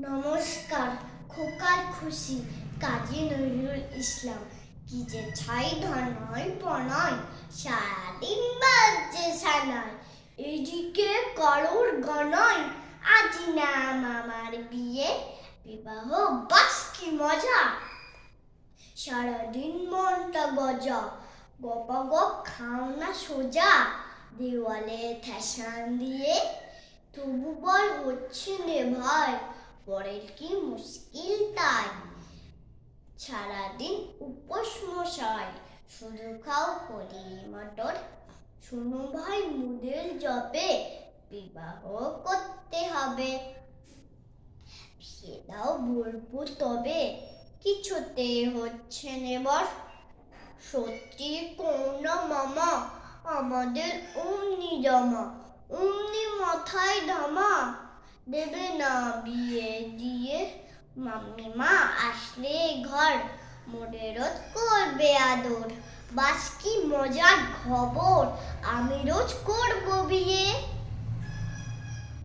নমস্কার। খোকার খুশি কাজী নজরুল ইসলাম। কি যে ছাই ধানাই পনাই, সারাদিন বাজছে সানাই, এদিকে কারোর গানাই, আজ নাম আমার বিয়ে, বিবাহ বাস কি মজা, সারাদিন মনটা গজা, গপাগপ খাও না সোজা, দেওয়ালে ঠেসান দিয়ে, তবু বল হচ্ছে নে ভাই, পরের কি মুশকিল তাই, সারাদিন উপোস মশাই, শুধু খাও পনির মটর, শোনো ভাই মুদের জপে, বিবাহ করতে হবে, বিয়ে দাও বলবো তবে, কিছুতে হচ্ছে নেবার, সত্যি কোন মামা, আমাদের অমনি জমা, অমনি মাথায় ধামা, দেবে না বিয়ে দিয়ে, মামিমা আসলে ঘর, মোরে রোজ করবে আদর, বাস কি মজার খবর, আমি রোজ করবো বিয়ে।